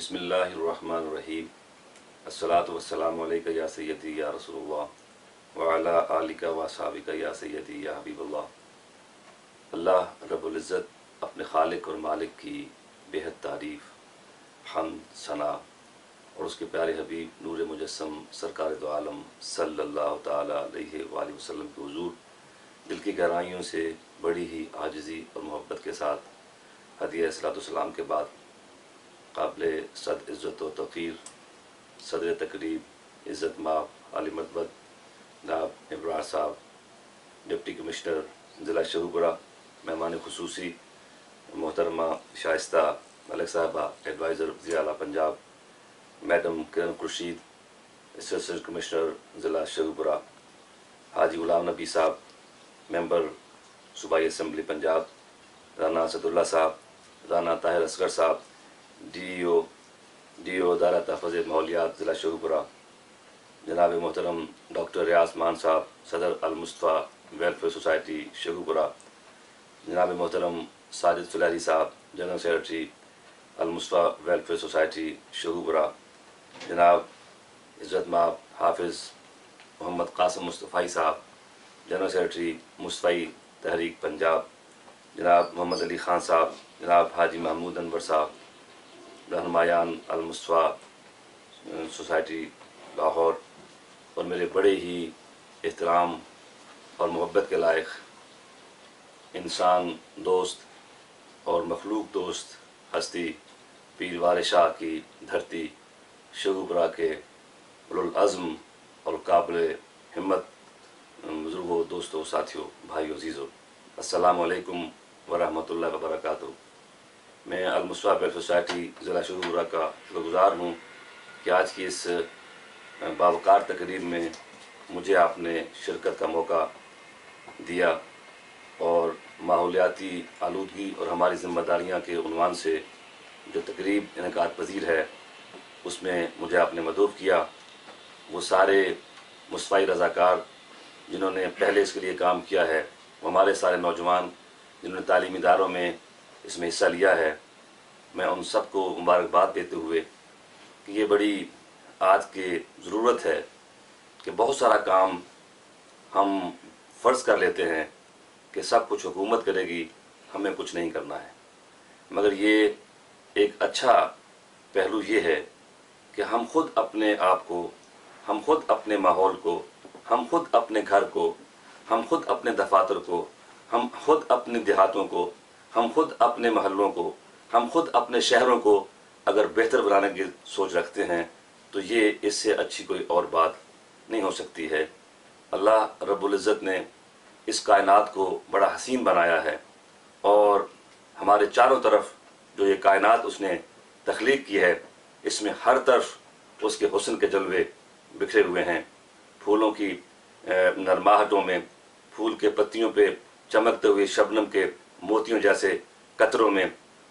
بسم اللہ الرحمن الرحیم الصلاۃ والسلام علیکہ یا سیدی یا رسول اللہ وعلی آلکہ و اصحابکہ یا سیدی یا حبیب اللہ۔ اللہ رب العزت اپنے خالق اور مالک کی بےحد تعریف، حمد، ثنا اور اس کے پیارے حبیب نور مجسم سرکار دو عالم صلی اللہ تعالیٰ علیہ وآلہ وسلم کے حضور دل کی گہرائیوں سے بڑی ہی عاجزی اور محبت کے ساتھ ہدیہ صلاۃ والسلام کے بعد قابل صد عزت و توقیر صدر تقریب عزت مآب عالی مرتبت جناب ابرار صاحب، ڈپٹی کمشنر ضلع شہوپورہ، مہمان خصوصی محترمہ شائستہ ملک صاحبہ ایڈوائزر وزیر اعلیٰ پنجاب، میڈم کرن خورشید اسسٹنٹ کمشنر ضلع شہوپورہ، حاجی غلام نبی صاحب ممبر صوبائی اسمبلی پنجاب، رانا اسد اللہ صاحب، رانا طاہر اصغر صاحب ڈی او ادارہ تحفظ ماحولیات ضلع شہوپورہ، جناب محترم ڈاکٹر ریاض مان صاحب صدر المصطفیٰ ویلفیئر سوسائٹی شہوپورہ، جناب محترم ساجد فلاحی صاحب جنرل سیکرٹری المصطفیٰ ویلفیئر سوسائٹی شہوپورہ، جناب عزت مآب حافظ محمد قاسم مصطفی صاحب جنرل سیکرٹری مصطفی تحریک پنجاب، جناب محمد علی خان صاحب، جناب حاجی محمود انور صاحب رہنمایان المصطفیٰ سوسائٹی لاہور، اور میرے بڑے ہی احترام اور محبت کے لائق انسان دوست اور مخلوق دوست ہستی پیر وار شاہ کی دھرتی شہوپورہ کے اولوالعزم اور قابل ہمت بزرگوں، دوستوں، ساتھیوں، بھائیوں، عزیزوں، السلام علیکم ورحمۃ اللہ وبرکاتہ۔ میں المصطفیٰ ویلفیئر سوسائٹی ضلع شہوپورہ کا شکر گزار ہوں کہ آج کی اس باوقار تقریب میں مجھے آپ نے شرکت کا موقع دیا، اور ماحولیاتی آلودگی اور ہماری ذمہ داریاں کے عنوان سے جو تقریب انعقاد پذیر ہے اس میں مجھے آپ نے مدعو کیا۔ وہ سارے مصطفی رضاکار جنہوں نے پہلے اس کے لیے کام کیا ہے، وہ ہمارے سارے نوجوان جنہوں نے تعلیمی اداروں میں اس میں حصہ لیا ہے، میں ان سب کو مبارکباد دیتے ہوئے کہ یہ بڑی آج کی ضرورت ہے کہ بہت سارا کام ہم فرض کر لیتے ہیں کہ سب کچھ حکومت کرے گی، ہمیں کچھ نہیں کرنا ہے، مگر یہ ایک اچھا پہلو یہ ہے کہ ہم خود اپنے آپ کو، ہم خود اپنے ماحول کو، ہم خود اپنے گھر کو، ہم خود اپنے دفاتر کو، ہم خود اپنے دیہاتوں کو، ہم خود اپنے محلوں کو، ہم خود اپنے شہروں کو اگر بہتر بنانے کی سوچ رکھتے ہیں تو یہ اس سے اچھی کوئی اور بات نہیں ہو سکتی ہے۔ اللہ رب العزت نے اس کائنات کو بڑا حسین بنایا ہے، اور ہمارے چاروں طرف جو یہ کائنات اس نے تخلیق کی ہے اس میں ہر طرف اس کے حسن کے جلوے بکھرے ہوئے ہیں، پھولوں کی نرماہٹوں میں، پھول کے پتیوں پہ چمکتے ہوئے شبنم کے موتیوں جیسے قطروں میں،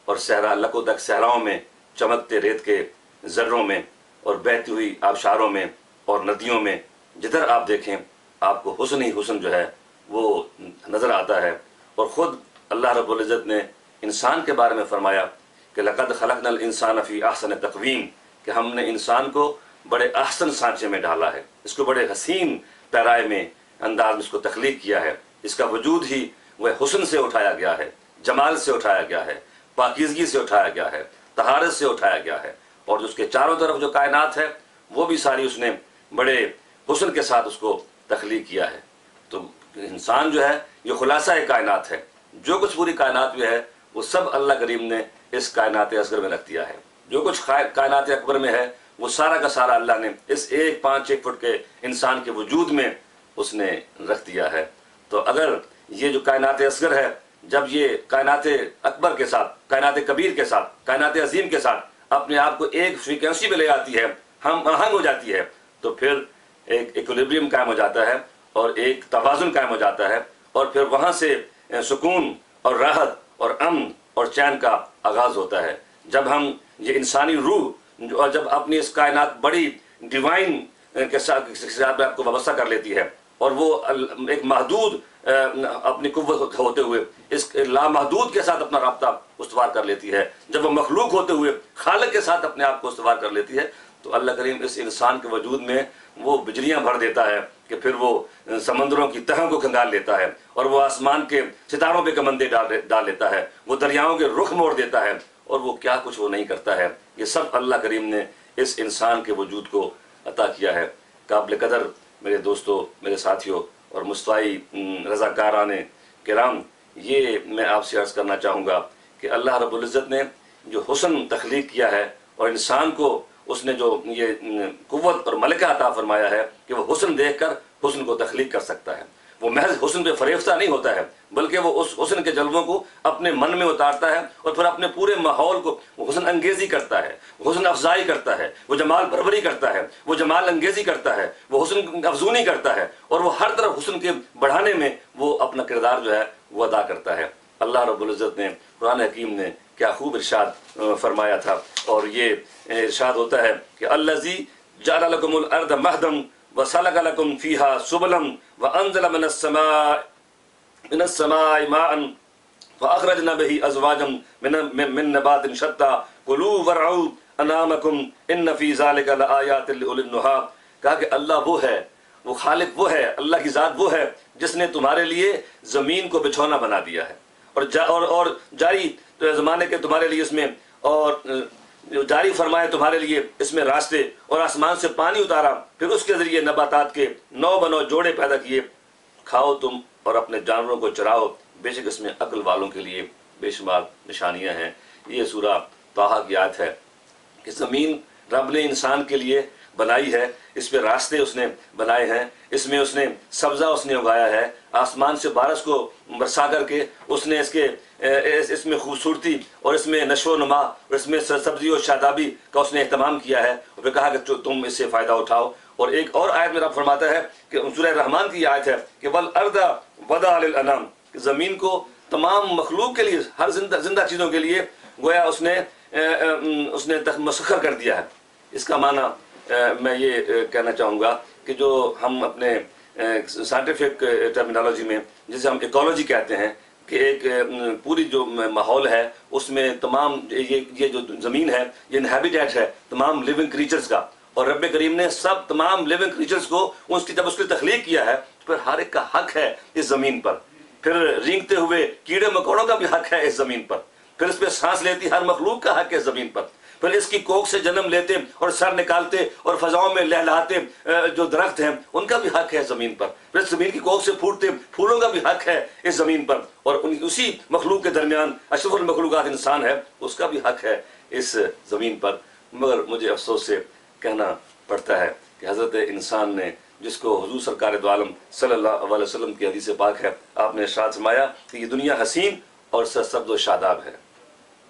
اور صحرا لکودک صحراؤں میں چمکتے ریت کے ذروں میں، اور بہتی ہوئی آبشاروں میں اور ندیوں میں، جدھر آپ دیکھیں آپ کو حسن ہی حسن جو ہے وہ نظر آتا ہے۔ اور خود اللہ رب العزت نے انسان کے بارے میں فرمایا کہ لَقَدْ خَلَقْنَا الْإِنسَانَ فِي أَحْسَنِ تَقْوِيمٍ، کہ ہم نے انسان کو بڑے احسن سانچے میں ڈالا ہے، اس کو بڑے حسین پیرائے میں انداز میں اس کو تخلیق کیا ہے، اس کا وجود ہی وہ حسن سے اٹھایا گیا ہے، جمال سے اٹھایا گیا ہے، پاکیزگی سے اٹھایا گیا ہے، طہارت سے اٹھایا گیا ہے، اور جو اس کے چاروں طرف جو کائنات ہے وہ بھی ساری اس نے بڑے حسن کے ساتھ اس کو تخلیق کیا ہے۔ تو انسان جو ہے یہ خلاصہ کائنات ہے، جو کچھ پوری کائنات میں ہے وہ سب اللہ کریم نے اس کائنات اصغر میں رکھ دیا ہے، جو کچھ کائنات اکبر میں ہے وہ سارا کا سارا اللہ نے اس 1.5 فٹ کے انسان کے وجود میں اس نے رکھ دیا ہے۔ تو اگر یہ جو کائنات اصغر ہے جب یہ کائنات اکبر کے ساتھ، کائنات کبیر کے ساتھ، کائنات عظیم کے ساتھ اپنے آپ کو ایک فریکوینسی میں لے آتی ہے، ہم آہنگ ہو جاتی ہے، تو پھر ایک ایکولیبریم قائم ہو جاتا ہے اور ایک توازن قائم ہو جاتا ہے، اور پھر وہاں سے سکون اور راحت اور امن اور چین کا آغاز ہوتا ہے۔ جب ہم یہ انسانی روح جب اپنی اس کائنات بڑی ڈیوائن کے ساتھ آپ کو وابستہ کر لیتی ہے، اور وہ ایک محدود اپنی قوت ہوتے ہوئے اس لامحدود کے ساتھ اپنا رابطہ استوار کر لیتی ہے، جب وہ مخلوق ہوتے ہوئے خالق کے ساتھ اپنے آپ کو استوار کر لیتی ہے، تو اللہ کریم اس انسان کے وجود میں وہ بجلیاں بھر دیتا ہے کہ پھر وہ سمندروں کی تہوں کو کھنگال لیتا ہے، اور وہ آسمان کے ستاروں پہ کمندے ڈال لیتا ہے، وہ دریاؤں کے رخ موڑ دیتا ہے، اور وہ کیا کچھ وہ نہیں کرتا ہے۔ یہ سب اللہ کریم نے اس انسان کے وجود کو عطا کیا ہے۔ قابل قدر میرے دوستو، میرے ساتھیوں اور مصطفی رضاکاران کرام، یہ میں آپ سے عرض کرنا چاہوں گا کہ اللہ رب العزت نے جو حسن تخلیق کیا ہے، اور انسان کو اس نے جو یہ قوت اور ملکہ عطا فرمایا ہے کہ وہ حسن دیکھ کر حسن کو تخلیق کر سکتا ہے، وہ محض حسن پہ فریفتہ نہیں ہوتا ہے، بلکہ وہ اس حسن کے جلووں کو اپنے من میں اتارتا ہے، اور پھر اپنے پورے ماحول کو وہ حسن انگیزی کرتا ہے، وہ حسن افزائی کرتا ہے، وہ جمال پروری کرتا ہے، وہ جمال انگیزی کرتا ہے، وہ حسن افزونی کرتا ہے، اور وہ ہر طرف حسن کے بڑھانے میں وہ اپنا کردار جو ہے وہ ادا کرتا ہے۔ اللہ رب العزت نے قرآن حکیم نے کیا خوب ارشاد فرمایا تھا، اور یہ ارشاد ہوتا ہے کہ الذی جعل لکم الارض مہدا وسلک لکم فیہا سبلا وانزل من السماء ماء فاخرجنا به ازواجا من نبات شتى کلوا وارعوا انعامکم ان فی ذلک لآیات لأولی النہی۔ کہا کہ اللہ وہ ہے، وہ خالق وہ ہے، اللہ کی ذات وہ ہے جس نے تمہارے لیے زمین کو بچھونا بنا دیا ہے، اور جاری زمانے کے تمہارے لیے اس میں، اور جاری فرمائے تمہارے لیے اس میں راستے، اور آسمان سے پانی اتارا، پھر اس کے ذریعے نباتات کے نو بنو جوڑے پیدا کیے، کھاؤ تم اور اپنے جانوروں کو چراؤ، بے شک اس میں عقل والوں کے لیے بے شمار نشانیاں ہیں۔ یہ سورہ طٰہٰ کی آیت ہے کہ زمین رب نے انسان کے لیے بنائی ہے، اس پہ راستے اس نے بنائے ہیں، اس میں اس نے سبزہ اس نے اگایا ہے، آسمان سے بارش کو برسا کر کے اس نے اس میں خوبصورتی اور اس میں نشو و نما اور اس میں سبزی اور شادابی کا اس نے اہتمام کیا ہے، اور پھر کہا کہ تم اس سے فائدہ اٹھاؤ۔ اور ایک اور آیت میں رب فرماتا ہے کہ سورہ رحمان کی آیت ہے کہ وَالْأَرْضَ وَضَعَ لِلْأَنَامِ، کہ زمین کو تمام مخلوق کے لیے، ہر زندہ چیزوں کے لیے گویا اس نے مسخر کر دیا ہے۔ اس کا معنی میں یہ کہنا چاہوں گا کہ جو ہم اپنے سائنٹیفک ٹرمینالوجی میں جسے ہم ایکولوجی کہتے ہیں، کہ ایک پوری جو ماحول ہے اس میں تمام یہ جو زمین ہے یہ انہیبیٹیٹ ہے تمام لیونگ کریچرز کا، اور رب کریم نے سب تمام لیونگ کریچرز کو جب اس کی تخلیق کیا ہے تو پھر ہر ایک کا حق ہے اس زمین پر، پھر رینگتے ہوئے کیڑے مکوڑوں کا بھی حق ہے اس زمین پر، پھر اس پہ سانس لیتی ہر مخلوق کا حق ہے اس زمین پر، پھر اس کی کوکھ سے جنم لیتے اور سر نکالتے اور فضاؤں میں لہلاتے جو درخت ہیں ان کا بھی حق ہے زمین پر، پھر اس زمین کی کوکھ سے پھوٹتے پھولوں کا بھی حق ہے اس زمین پر، اور اسی مخلوق کے درمیان اشرف المخلوقات انسان ہے، اس کا بھی حق ہے اس زمین پر۔ مگر مجھے افسوس سے کہنا پڑتا ہے کہ حضرت انسان نے، جس کو حضور سرکار دو عالم صلی اللہ علیہ وسلم کی حدیث پاک ہے، آپ نے ارشاد فرمایا کہ یہ دنیا حسین اور سرسبز و شاداب ہے۔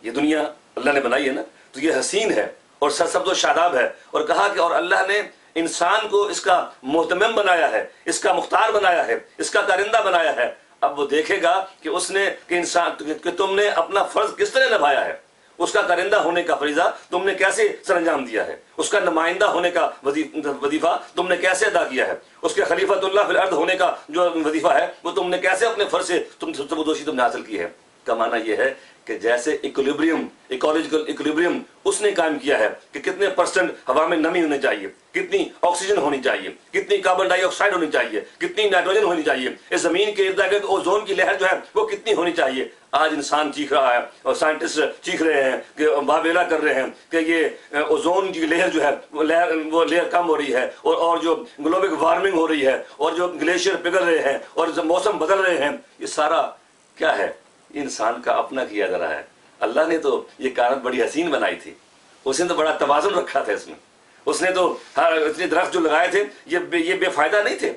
یہ دنیا اللہ نے بنائی ہے نا، تو یہ حسین ہے اور سرسبز و شاداب ہے، اور کہا کہ اور اللہ نے انسان کو اس کا مہتمم بنایا ہے، اس کا مختار بنایا ہے، اس کا کارندہ بنایا ہے۔ اب وہ دیکھے گا کہ اس نے کہ تم نے اپنا فرض کس طرح نبھایا ہے، اس کا کارندہ ہونے کا فریضہ تم نے کیسے سر انجام دیا ہے، اس کا نمائندہ ہونے کا وظیفہ تم نے کیسے ادا کیا ہے، اس کے خلیفۃ اللہ فی الارض ہونے کا جو وظیفہ ہے وہ تم نے کیسے اپنے فرض سے تبدوشی تم نے حاصل کی ہے۔ کا معنی یہ ہے کہ جیسے ایکولوجیکل ایکولیبریم اس نے قائم کیا ہے کہ کتنے پرسنٹ ہوا میں نمی ہونی چاہیے، کتنی آکسیجن ہونی چاہیے، کتنی کاربن ڈائی آکسائڈ ہونی چاہیے، کتنی نائٹروجن ہونی چاہیے، اس زمین کے ارد گرد اوزون کی لہر جو ہے وہ کتنی ہونی چاہیے، آج انسان چیخ رہا ہے اور سائنٹسٹ چیخ رہے ہیں کہ بابیلا کر رہے ہیں کہ یہ اوزون کی لہر جو ہے وہ لہر کم ہو رہی ہے، اور جو گلوبل وارمنگ ہو رہی ہے، اور جو گلیشیئر پگھل رہے ہیں، اور جو موسم بدل رہے ہیں، یہ سارا کیا ہے؟ انسان کا اپنا کیا جا رہا ہے۔ اللہ نے تو یہ کائنات بڑی حسین بنائی تھی، اس نے تو بڑا توازن رکھا تھا اس میں، اس نے تو ہر اتنے درخت جو لگائے تھے یہ بے فائدہ نہیں تھے۔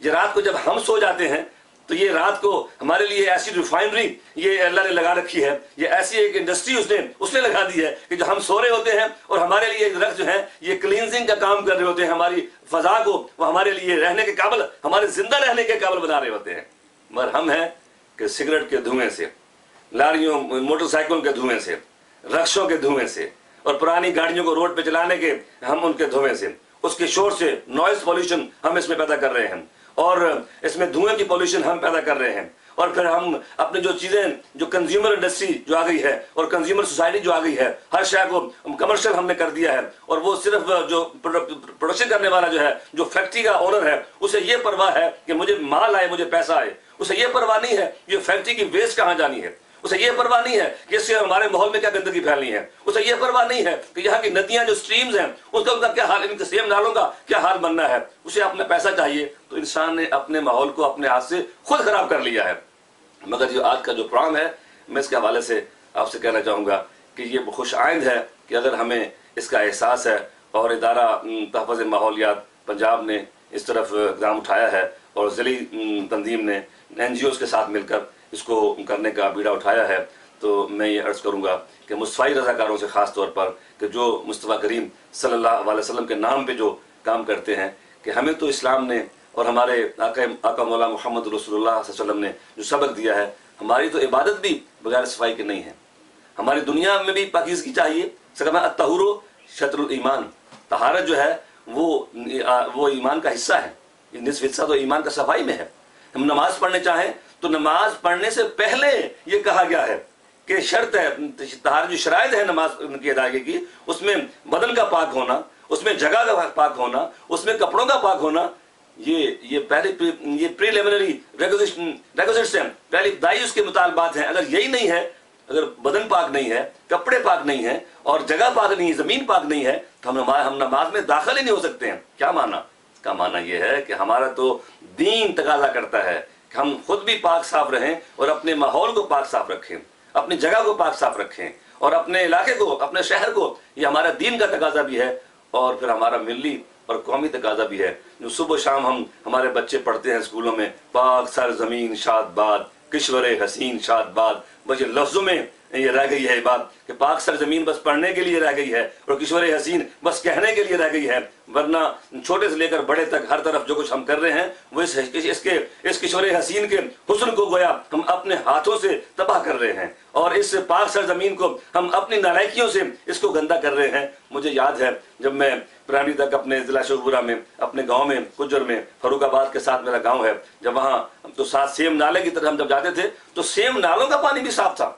یہ رات کو جب ہم سو جاتے ہیں تو یہ رات کو ہمارے لیے ایسی ریفائنری یہ اللہ نے لگا رکھی ہے، یہ ایسی ایک انڈسٹری اس نے لگا دی ہے کہ جو ہم سو رہے ہوتے ہیں اور ہمارے لیے درخت جو ہیں یہ کلینزنگ کا کام کر رہے ہوتے ہیں، ہماری فضا کو وہ ہمارے لیے رہنے کے قابل، ہمارے زندہ رہنے کے قابل بنا رہے ہوتے ہیں۔ مگر ہم ہیں کہ سگریٹ کے دھوئیں سے، لاریوں موٹر سائیکل کے دھوئیں سے، رکشوں کے دھوئیں سے، اور پرانی گاڑیوں کو روڈ پہ چلانے کے ہم ان کے دھوئیں سے، اس کے شور سے نوائز پولیوشن ہم اس میں پیدا کر رہے ہیں، اور اس میں دھوئیں کی پولوشن ہم پیدا کر رہے ہیں، اور پھر ہم اپنے جو چیزیں جو کنزیومر انڈسٹری جو آ گئی ہے اور کنزیومر سوسائٹی جو آ گئی ہے، ہر شے کو کمرشل ہم نے کر دیا ہے، اور وہ صرف جو پروڈکشن کرنے والا جو ہے، جو فیکٹری کا اونر ہے، اسے یہ پرواہ ہے کہ مجھے مال آئے، مجھے پیسہ آئے، اسے یہ پرواہ نہیں ہے کہ فیکٹری کی ویسٹ کہاں جانی ہے، اسے یہ پرواہ نہیں ہے کہ اس سے ہمارے ماحول میں کیا گندگی پھیلنی ہے، اسے یہ پرواہ نہیں ہے کہ یہاں کی ندیاں جو سٹریمز ہیں اس کا کیا حال، ان کے سیم نالوں کا کیا حال بننا ہے، اسے اپنا پیسہ چاہیے۔ تو انسان نے اپنے ماحول کو اپنے ہاتھ سے خود خراب کر لیا ہے۔ مگر جو آج کا جو پروگرام ہے، میں اس کے حوالے سے آپ سے کہنا چاہوں گا کہ یہ خوش آئند ہے کہ اگر ہمیں اس کا احساس ہے، اور ادارہ تحفظ ماحولیات پنجاب نے اس طرف اقدام اٹھایا ہے، اور ضلعی تنظیم نے NGOs کے ساتھ مل کر اس کو کرنے کا بیڑا اٹھایا ہے، تو میں یہ عرض کروں گا کہ مصطفی رضاکاروں سے خاص طور پر کہ جو مصطفیٰ کریم صلی اللہ علیہ وسلم کے نام پہ جو کام کرتے ہیں، کہ ہمیں تو اسلام نے اور ہمارے آقا مولا محمد رسول اللہ صلی اللہ علیہ وسلم نے جو سبق دیا ہے، ہماری تو عبادت بھی بغیر صفائی کے نہیں ہے، ہماری دنیا میں بھی پاکیزگی چاہیے۔ الطہور شطر الایمان، طہارت جو ہے وہ ایمان کا حصہ ہے، نصف حصہ تو ایمان کا صفائی میں ہے۔ ہم نماز پڑھنے چاہیں تو نماز پڑھنے سے پہلے یہ کہا گیا ہے کہ شرط ہے، طہارت جو شرائط ہے نماز کی ادائیگی کی، اس میں بدن کا پاک ہونا، اس میں جگہ کا پاک ہونا، اس میں کپڑوں کا پاک ہونا، یہ پریلیمنری ریکوزٹس ہیں، پہلی ابتدائی اس کے مطالبات ہیں۔ اگر یہی نہیں ہے، اگر بدن پاک نہیں ہے، کپڑے پاک نہیں ہیں، اور جگہ پاک نہیں ہے، زمین پاک نہیں ہے، تو ہم نماز میں داخل ہی نہیں ہو سکتے ہیں۔ کیا معنی؟ اس کا معنی یہ ہے کہ ہمارا تو دین تقاضا کرتا ہے کہ ہم خود بھی پاک صاف رہیں، اور اپنے ماحول کو پاک صاف رکھیں، اپنی جگہ کو پاک صاف رکھیں، اور اپنے علاقے کو، اپنے شہر کو۔ یہ ہمارا دین کا تقاضا بھی ہے، اور پھر ہمارا ملی اور قومی تقاضا بھی ہے، جو صبح و شام ہمارے بچے پڑھتے ہیں اسکولوں میں، پاک سرزمین شاد باد، کشور حسین شاد باد۔ بس یہ لفظوں میں یہ رہ گئی ہے بات کہ پاک سرزمین بس پڑھنے کے لیے رہ گئی ہے، اور کشور حسین بس کہنے کے لیے رہ گئی ہے، ورنہ چھوٹے سے لے کر بڑے تک ہر طرف جو کچھ ہم کر رہے ہیں وہ اس کشور حسین کے حسن کو گویا ہم اپنے ہاتھوں سے تباہ کر رہے ہیں، اور اس پاک سرزمین کو ہم اپنی نالائکیوں سے اس کو گندا کر رہے ہیں۔ مجھے یاد ہے جب میں پرائمری تک اپنے ضلع شیخوپورہ میں، اپنے گاؤں میں، کجر میں، فاروق آباد کے ساتھ میرا گاؤں ہے، جب وہاں تو ساتھ سیم نالے کی طرف ہم جب جاتے تھے تو سیم نالوں کا پانی بھی صاف تھا،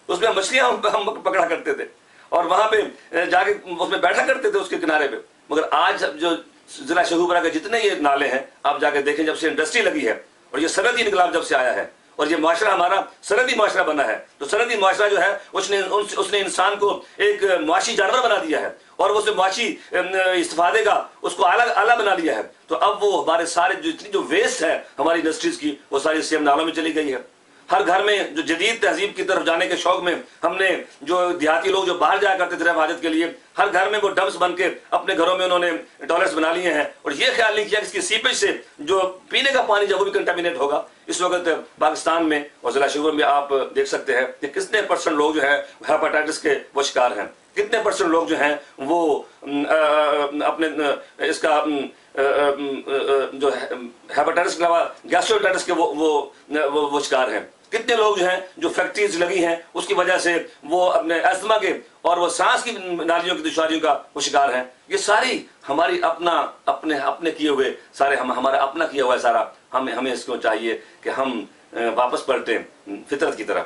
اس میں مچھلیاں ہم پکڑا کرتے تھے، اور وہاں پہ جا کے اس میں بیٹھا کرتے تھے اس کے کنارے پہ۔ مگر آج جو ضلع شیخوپورہ کے جتنے یہ نالے ہیں، آپ جا کے دیکھیں، جب سے انڈسٹری لگی ہے اور یہ صنعتی انقلاب جب سے آیا ہے، اور یہ معاشرہ ہمارا صنعتی معاشرہ بنا ہے، تو صنعتی معاشرہ جو ہے اس نے انسان کو ایک معاشی جانور بنا دیا ہے، اور اس نے معاشی استفادے کا اس کو اعلیٰ بنا لیا ہے۔ تو اب وہ ہمارے سارے جتنی جو ویسٹ ہے ہماری انڈسٹریز کی، وہ ساری سیم نالوں میں چلی گئی ہے۔ ہر گھر میں جو جدید تہذیب کی طرف جانے کے شوق میں ہم نے جو دیہاتی لوگ جو باہر جایا کرتے تھے حاجت کے لیے، ہر گھر میں وہ ڈمپس بن کے اپنے گھروں میں انہوں نے ٹوائلٹس بنا لیے ہیں، اور یہ خیال نہیں کیا کہ اس کی سیپیج سے جو پینے کا پانی جب وہ بھی کنٹامینیٹ ہوگا۔ اس وقت پاکستان میں اور ضلع شیخوپور میں آپ دیکھ سکتے ہیں کہ کتنے % لوگ جو ہیں ہیپاٹائٹس کے وہ شکار ہیں، کتنے % لوگ جو ہیں وہ اپنے اس کا جو ہیپاٹائٹس کے علاوہ گیسٹروٹائٹس کے وہ شکار ہیں، کتنے لوگ جو ہیں جو فیکٹریز لگی ہیں اس کی وجہ سے وہ اپنے ایستھما کے اور وہ سانس کی نالیوں کی دشواریوں کا وہ شکار ہیں۔ یہ ساری ہماری اپنے کیے ہوئے سارے ہمارا اپنا کیا ہوا ہے سارا۔ ہمیں اس کو چاہیے کہ ہم واپس پلٹیں فطرت کی طرف،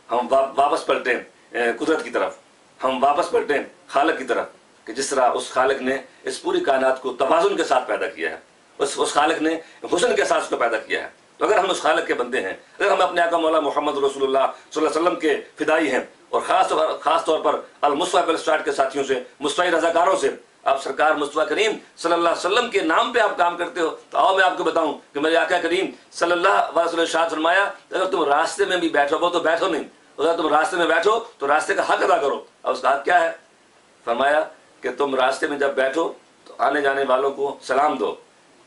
ہم واپس پلٹیں قدرت کی طرف، ہم واپس پلٹیں خالق کی طرف، کہ جس طرح اس خالق نے اس پوری کائنات کو توازن کے ساتھ پیدا کیا ہے، اس خالق نے حسن کے ساتھ اس کو پیدا کیا ہے۔ تو اگر ہم اس خالق کے بندے ہیں، اگر ہم اپنے آقا مولا محمد رسول اللہ صلی اللہ علیہ وسلم کے فدائی ہیں، اور خاص طور پر المصطفیٰ بالاسٹارٹ کے ساتھیوں سے، مصطفی رضاکاروں سے، آپ سرکار مصطفیٰ کریم صلی اللہ علیہ وسلم کے نام پہ آپ کام کرتے ہو، تو آؤ میں آپ کو بتاؤں کہ میرے آقا کریم صلی اللہ علیہ وسلم ارشاد فرمایا، اگر تم راستے میں بھی بیٹھو، وہ تو بیٹھو نہیں، اگر تم راستے میں بیٹھو تو راستے کا حق ادا کرو۔ اور اس کا حق کیا ہے؟ فرمایا کہ تم راستے میں جب بیٹھو تو آنے جانے والوں کو سلام دو،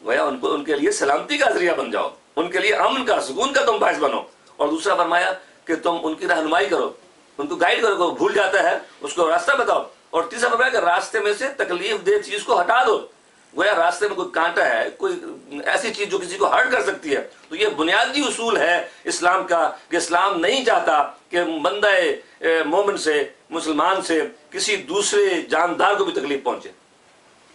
گویا ان کے لیے سلامتی کا ذریعہ بن جاؤ، ان کے لیے امن کا، سکون کا تم باعث بنو۔ اور دوسرا فرمایا کہ تم ان کی رہنمائی کرو، ان کو گائیڈ کرو، بھول جاتا ہے اس کو راستہ بتاؤ۔ اور تیسرا فرمایا کہ راستے میں سے تکلیف دہ چیز کو ہٹا دو، گویا راستے میں کوئی کانٹا ہے، کوئی ایسی چیز جو کسی کو ہرٹ کر سکتی ہے۔ تو یہ بنیادی اصول ہے اسلام کا، کہ اسلام نہیں چاہتا کہ بندہ مومن سے، مسلمان سے کسی دوسرے جاندار کو بھی تکلیف پہنچے۔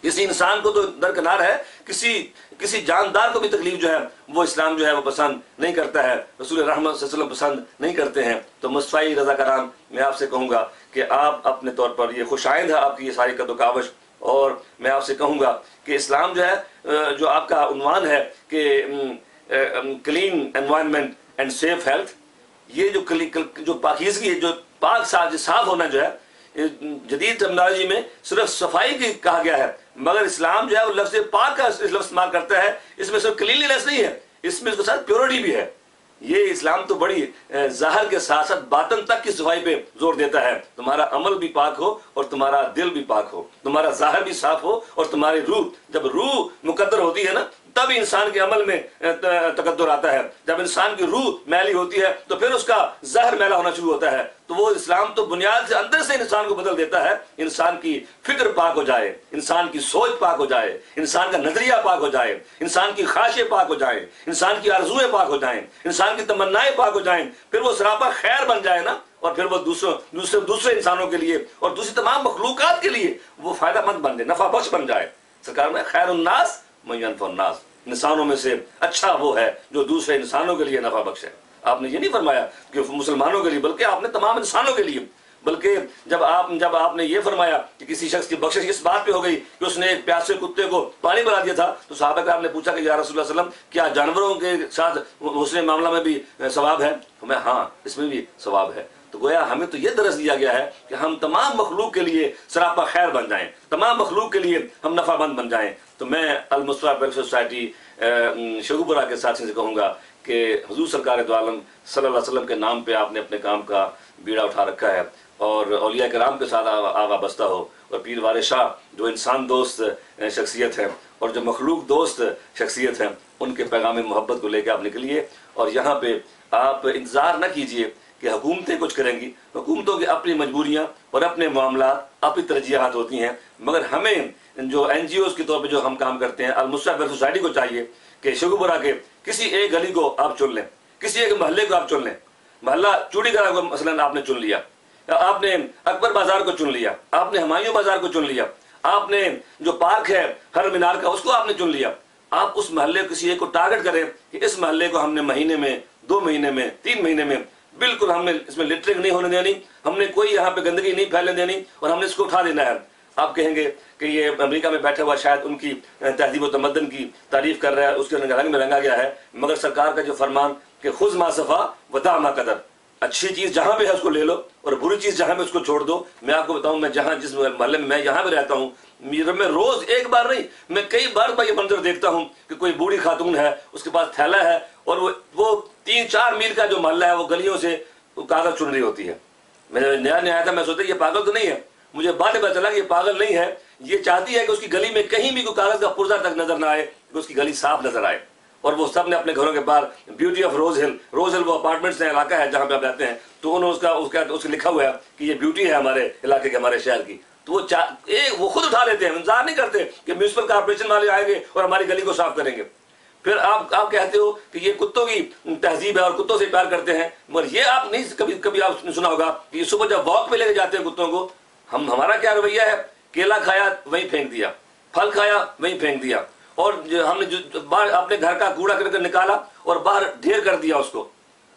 کسی انسان کو تو درکنار ہے، کسی جاندار کو بھی تکلیف جو ہے وہ اسلام جو ہے وہ پسند نہیں کرتا ہے، رسول رحمت صلی اللہ علیہ وسلم پسند نہیں کرتے ہیں۔ تو مصطفی رضاکاران، میں آپ سے کہوں گا کہ آپ اپنے طور پر یہ خوش آئند ہے آپ کی یہ ساری قد و کاوش، اور میں آپ سے کہوں گا کہ اسلام جو ہے، جو آپ کا عنوان ہے کہ clean environment and safe health, یہ جو پاکیزگی، جو پاک صاف ہونا جو ہے، جدید ٹرمنالوجی میں صرف صفائی کی کہا گیا ہے، مگر اسلام جو ہے وہ لفظ پاک کا لفظ استعمال کرتا ہے۔ اس میں صرف کلینلیس نہیں ہے، اس میں اس کے ساتھ پیورٹی بھی ہے۔ یہ اسلام تو بڑی ظاہر کے ساتھ ساتھ باطن تک کی صفائی پہ زور دیتا ہے، تمہارا عمل بھی پاک ہو اور تمہارا دل بھی پاک ہو، تمہارا ظاہر بھی صاف ہو اور تمہاری روح، جب روح مقدر ہوتی ہے نا تب انسان کے عمل میں تقدر آتا ہے۔ جب انسان کی روح میلی ہوتی ہے تو پھر اس کا ظاہر میلا ہونا شروع ہوتا ہے۔ تو وہ اسلام تو بنیاد سے اندر سے انسان کو بدل دیتا ہے، انسان کی فکر پاک ہو جائے، انسان کی سوچ پاک ہو جائے، انسان کا نظریہ پاک ہو جائے، انسان کی خواہشیں پاک ہو جائیں، انسان کی آرزویں پاک ہو جائیں، انسان کی تمنائیں پاک ہو جائیں، پھر وہ سراپا خیر بن جائے نا، اور پھر وہ دوسرے انسانوں کے لیے اور دوسری تمام مخلوقات کے لیے وہ فائدہ مند بن جائے، نفع بخش بن جائے۔ سرکار میں خیر الناس من ينفع الناس، انسانوں میں سے اچھا وہ ہے جو دوسرے انسانوں کے لیے نفع بخش ہے۔ آپ نے یہ نہیں فرمایا کہ مسلمانوں کے لیے، بلکہ آپ نے تمام انسانوں کے لیے، بلکہ جب آپ نے یہ فرمایا کہ کسی شخص کی بخشش اس بات پہ ہو گئی کہ اس نے ایک پیاسے کتے کو پانی پلا دیا تھا، تو صحابہ کرام نے پوچھا کہ یا رسول اللہ صلی اللہ علیہ وسلم کیا جانوروں کے ساتھ حسن معاملہ میں بھی ثواب ہے؟ میں ہاں، اس میں بھی ثواب ہے۔ تو گویا ہمیں تو یہ درس دیا گیا ہے کہ ہم تمام مخلوق کے لیے سراپا خیر بن جائیں، تمام مخلوق کے لیے ہم نفع مند بن جائیں۔ تو میں المصطفیٰ ویلفیئر سوسائٹی شگوپورہ کے ساتھی سے کہوں گا کہ حضور سرکار دو عالم صلی اللہ علیہ وسلم کے نام پہ آپ نے اپنے کام کا بیڑا اٹھا رکھا ہے، اور اولیاء کرام کے ساتھ وابستہ ہو، اور پیر وار شاہ جو انسان دوست شخصیت ہے اور جو مخلوق دوست شخصیت ہے، ان کے پیغام محبت کو لے کے آپ نکلیے۔ اور یہاں پہ آپ انتظار نہ کیجئے کہ حکومتیں کچھ کریں گی، حکومتوں کی اپنی مجبوریاں اور اپنے معاملات، اپنی ترجیحات ہوتی ہیں، مگر ہمیں جو این جی اوز کے طور پہ جو ہم کام کرتے ہیں، المصطفیٰ ویلفیئر سوسائٹی کو چاہیے کہ شگوپورہ کے کسی ایک گلی کو آپ چن لیں، کسی ایک محلے کو آپ چن لیں، محلہ چوڑی گرہ کو مثلاً آپ نے چن لیا، آپ نے اکبر بازار کو چن لیا، آپ نے ہمایوں بازار کو چن لیا، آپ نے جو پارک ہے ہر مینار کا اس کو آپ نے چن لیا۔ آپ اس محلے کسی ایک کو ٹارگٹ کریں کہ اس محلے کو ہم نے مہینے میں، 2 مہینے میں، 3 مہینے میں بالکل ہم نے اس میں لٹرنگ نہیں ہونے دینی، ہم نے کوئی یہاں پہ گندگی نہیں پھیلنے دینی، اور ہم نے اس کو اٹھا دینا ہے۔ آپ کہیں گے کہ یہ امریکہ میں بیٹھا ہوا شاید ان کی تہذیب و تمدن کی تعریف کر رہا ہے، اس کے رنگ میں رنگا گیا ہے، مگر سرکار کا جو فرمان کہ خذ ما صفا ودع ما قدر، اچھی چیز جہاں پہ ہے اس کو لے لو اور بری چیز جہاں پہ اس کو چھوڑ دو۔ میں آپ کو بتاؤں، میں جس محلے میں یہاں پہ رہتا ہوں، میں روز ایک بار نہیں، میں کئی بار یہ منظر دیکھتا ہوں کہ کوئی بوڑھی خاتون ہے، اس کے پاس تھیلا ہے، اور وہ 3-4 میل کا جو محلہ ہے وہ گلیوں سے کاغذ چن رہی ہوتی ہے۔ میں جب نیا آیا تھا میں سوچا یہ پاگل تو نہیں ہے، مجھے بعد میں پتا چلا کہ یہ پاگل نہیں ہے، یہ چاہتی ہے کہ اس کی گلی میں کہیں بھی کوئی کاغذ کا پرزہ تک نظر نہ آئے، کہ اس کی گلی صاف نظر آئے۔ اور وہ سب نے اپنے گھروں کے باہر بیوٹی آف روز ہل وہ اپارٹمنٹس ہیں، علاقہ ہے جہاں پہ آپ رہتے ہیں، تو انہوں نے اس لکھا ہوا ہے کہ یہ بیوٹی ہے ہمارے علاقے کے، ہمارے شہر کی۔ تو وہ خود اٹھا لیتے ہیں، انتظار نہیں کرتے کہ میونسپل کارپوریشن والے آئیں گے اور ہماری گلی کو صاف کریں گے۔ پھر آپ کہتے ہو کہ یہ کتوں کی تہذیب ہے اور کتوں سے پیار کرتے ہیں، مگر یہ آپ نہیں کبھی آپ نے سنا ہوگا کہ صبح جب واک پہ لے کے جاتے ہیں کتوں کو، ہمارا کیا رویہ ہے؟ کیلا کھایا وہیں پھینک دیا، پھل کھایا وہیں پھینک دیا، اور ہم نے باہر اپنے گھر کا کوڑا کر نکالا اور باہر ڈھیر کر دیا اس کو۔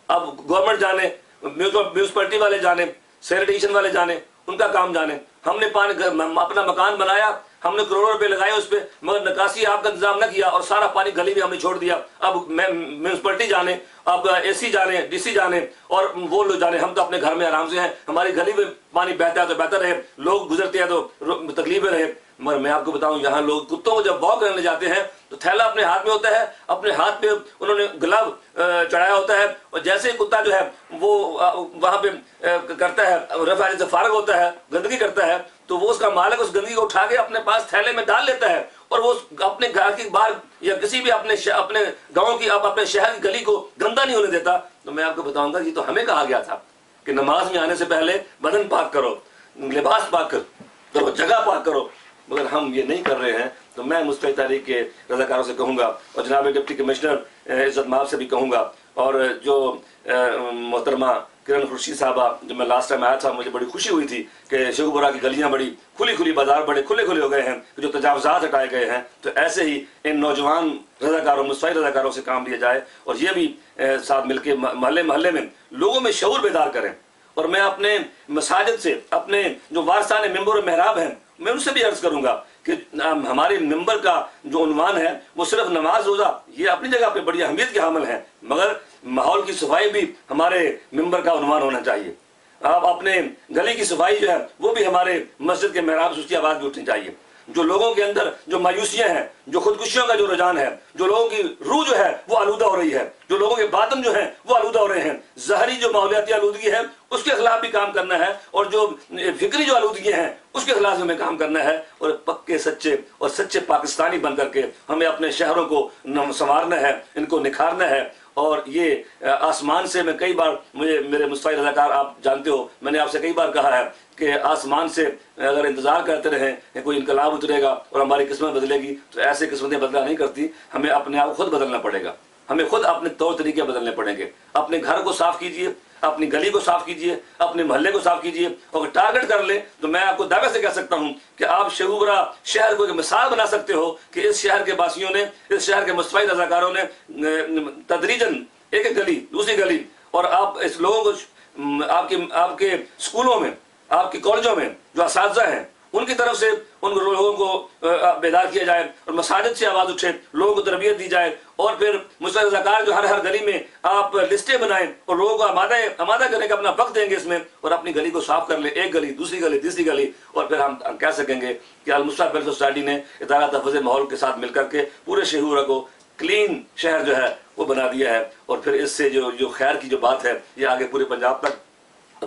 اب گورنمنٹ جانے، میونسپلٹی والے جانے، سینیٹیشن والے جانے، ان کا کام جانے۔ ہم نے اپنا مکان بنایا، ہم نے کروڑوں روپے لگائے اس پہ، مگر نکاسی آپ کا انتظام نہ کیا اور سارا پانی گلی میں ہم نے چھوڑ دیا۔ اب میونسپلٹی جانے، اب اے سی جانے، ڈی سی جانے، اور وہ لوگ جانے، ہم تو اپنے گھر میں آرام سے ہیں، ہماری گلی میں پانی بہتا ہے تو بہتر رہے، لوگ گزرتے ہیں تو تکلیفیں رہے۔ مگر میں آپ کو بتاؤں، یہاں لوگ کتوں کو جب واک کرنے جاتے ہیں تو تھیلا اپنے ہاتھ میں ہوتا ہے، اپنے ہاتھ پہ انہوں نے گلو چڑھایا ہوتا ہے، اور جیسے ہی کتا جو ہے وہ وہاں پہ کرتا ہے، رفع سے فارغ ہوتا ہے، گندگی کرتا ہے، تو وہ اس کا مالک اس گندگی کو اٹھا کے اپنے پاس تھیلے میں ڈال لیتا ہے، اور وہ اپنے گھر کی باہر یا کسی بھی اپنے گاؤں کی، اپنے شہر کی گلی کو گندا نہیں ہونے دیتا۔ تو میں آپ کو بتاؤں گا، یہ تو ہمیں کہا گیا تھا کہ نماز میں آنے سے پہلے بدن پاک کرو، لباس پاک کرو، جگہ پاک کرو، مگر ہم یہ نہیں کر رہے ہیں۔ تو میں مصطفی تحریک کے رضاکاروں سے کہوں گا، اور جناب ڈپٹی کمشنر عزت مآب سے بھی کہوں گا، اور جو محترمہ کرن خورشید صاحبہ، جب میں لاسٹ ٹائم آیا تھا مجھے بڑی خوشی ہوئی تھی کہ شیخوپورہ کی گلیاں بڑی کھلی کھلی، بازار بڑے کھلے کھلے ہو گئے ہیں، جو تجاوزات ہٹائے گئے ہیں۔ تو ایسے ہی ان نوجوان رضاکاروں، مصطفی رضاکاروں سے کام لیا جائے، اور یہ بھی ساتھ مل کے محلے محلے میں لوگوں میں شعور بیدار کریں۔ اور میں اپنے مساجد سے، اپنے جو وارثان ممبر و محراب ہیں، میں ان سے بھی عرض کروں گا کہ ہمارے ممبر کا جو عنوان ہے وہ صرف نماز روزہ، یہ اپنی جگہ پہ بڑی اہمیت کے حامل ہیں، مگر ماحول کی صفائی بھی ہمارے ممبر کا عنوان ہونا چاہیے۔ آپ اپنے گلی کی صفائی جو ہے وہ بھی ہمارے مسجد کے محراب سے اس کی آواز بھی اٹھنی چاہیے۔ جو لوگوں کے اندر جو مایوسیاں ہیں، جو خودکشیوں کا جو رجحان ہے، جو لوگوں کی روح جو ہے وہ آلودہ ہو رہی ہے، جو لوگوں کے باطن جو ہیں وہ آلودہ ہو رہے ہیں، ظاہری جو ماحولیاتی آلودگی ہے اس کے خلاف بھی کام کرنا ہے، اور جو فکری جو آلودگی ہیں اس کے خلاف ہمیں کام کرنا ہے، اور پکے سچے اور سچے پاکستانی بن کر کے ہمیں اپنے شہروں کو سنوارنا ہے، ان کو نکھارنا ہے۔ اور یہ آسمان سے، میں کئی بار، مجھے میرے مصطفی رضاکار آپ جانتے ہو، میں نے آپ سے کئی بار کہا ہے کہ آسمان سے اگر انتظار کرتے رہیں کہ کوئی انقلاب اترے گا اور ہماری قسمت بدلے گی، تو ایسے قسمتیں بدلا نہیں کرتی، ہمیں اپنے آپ خود بدلنا پڑے گا، ہمیں خود اپنے طور طریقے بدلنے پڑیں گے۔ اپنے گھر کو صاف کیجئے، اپنی گلی کو صاف کیجئے، اپنے محلے کو صاف کیجئے، اور ٹارگٹ کر لیں تو میں آپ کو دعوے سے کہہ سکتا ہوں کہ آپ شیخوپورہ شہر کو ایک مثال بنا سکتے ہو کہ اس شہر کے باسیوں نے، اس شہر کے مصطفی رضاکاروں نے تدریجاً ایک ایک گلی، دوسری گلی، اور آپ اس لوگوں کو آپ کے اسکولوں میں، آپ کے کالجوں میں جو اساتذہ ہیں ان کی طرف سے ان لوگوں کو بیدار کیا جائے، اور مساجد سے آواز اٹھے، لوگوں کو تربیت دی جائے، اور پھر مصطفی رضاکار جو ہر گلی میں آپ لسٹیں بنائیں اور لوگوں کو آمادہ کرنے کا اپنا وقت دیں گے اس میں، اور اپنی گلی کو صاف کر لیں، ایک گلی، دوسری گلی، تیسری گلی، اور پھر ہم کہہ سکیں گے کہ المصطفی ویلفیئر سوسائٹی نے ادارہ تحفظ ماحول کے ساتھ مل کر کے پورے شیخوپورہ کو کلین شہر جو ہے وہ بنا دیا ہے۔ اور پھر اس سے جو خیر کی جو بات ہے یہ آگے پورے پنجاب تک،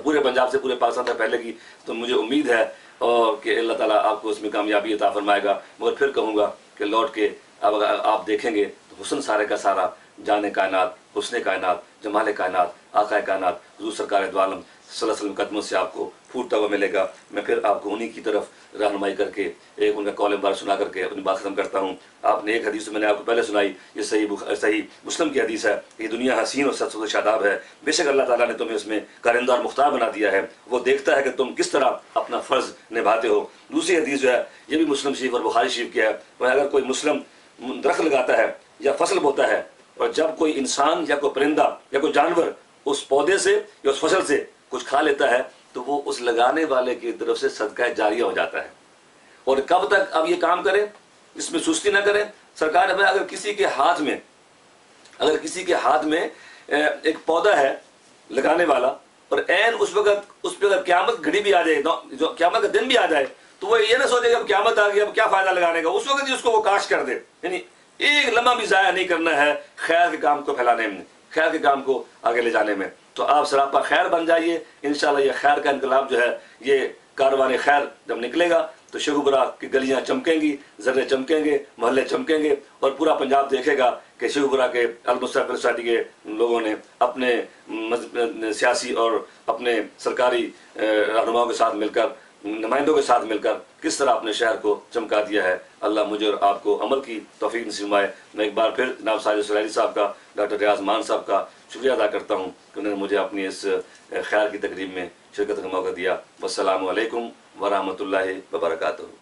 پورے پنجاب سے پورے پاکستان تک پھیلے گی۔ تو مجھے امید ہے اور کہ اللہ تعالیٰ آپ کو اس میں کامیابی عطا فرمائے گا۔ مگر پھر کہوں گا کہ لوٹ کے اب اگر آپ دیکھیں گے تو حسن سارے کا سارا، جان کائنات، حسن کائنات، جمال کائنات، آقا کائنات حضور سرکار دو عالم صلی اللہ علیہ وسلم قدموں سے آپ کو پھوٹتا ہوا ملے گا۔ میں پھر آپ کو انہی کی طرف رہنمائی کر کے ایک ان کا قول مبارک سنا کر کے اپنی بات ختم کرتا ہوں۔ آپ نے ایک حدیث میں نے آپ کو پہلے سنائی، یہ صحیح مسلم کی حدیث ہے، یہ دنیا حسین اور سرسبز و شاداب ہے، بے شک اللہ تعالیٰ نے تمہیں اس میں کارندہ اور مختار بنا دیا ہے، وہ دیکھتا ہے کہ تم کس طرح اپنا فرض نبھاتے ہو۔ دوسری حدیث جو ہے یہ بھی مسلم شریف اور بخاری شریف کی ہے، وہ اگر کوئی مسلم درخت لگاتا ہے یا فصل بوتا ہے، اور جب کوئی انسان یا کوئی پرندہ یا کوئی جانور اس پودے سے یا اس فصل سے کچھ کھا لیتا ہے تو وہ اس لگانے والے کی طرف سے صدقہ جاریہ ہو جاتا ہے۔ اور کب تک اب یہ کام کریں، اس میں سستی نہ کریں۔ سرکار ہمیں اگر کسی کے ہاتھ میں ایک پودا ہے لگانے والا، اور عین اس وقت اس پہ اگر قیامت گھڑی بھی آ جائے، جو قیامت کا دن بھی آ جائے، تو وہ یہ نہ سوچے کہ اب قیامت آ گئی، اب کیا فائدہ لگانے کا، اس وقت ہی اس کو وہ کاش کر دے۔ یعنی ایک لمحہ بھی ضائع نہیں کرنا ہے خیر کے کام کو پھیلانے میں، خیر کے کام کو آگے لے جانے میں۔ تو آپ سراپا خیر بن جائیے، انشاءاللہ یہ خیر کا انقلاب جو ہے، یہ کاروان خیر جب نکلے گا تو شیخوپورہ کی گلیاں چمکیں گی، ذرے چمکیں گے، محلے چمکیں گے، اور پورا پنجاب دیکھے گا کہ شیخوپورہ کے المصطفی ویلفیئر سوسائٹی کے لوگوں نے اپنے سیاسی اور اپنے سرکاری رہنماؤں کے ساتھ مل کر، نمائندوں کے ساتھ مل کر کس طرح اپنے شہر کو چمکا دیا ہے۔ اللہ مجھے اور آپ کو عمل کی توفیق نصیب فرمائے۔ میں ایک بار پھر جناب ساجد سلیری صاحب کا، ڈاکٹر ریاض مان صاحب کا شکریہ ادا کرتا ہوں کہ انہوں نے مجھے اپنی اس خیر کی تقریب میں شرکت کا موقع دیا۔ والسلام علیکم ورحمۃ اللہ وبرکاتہ۔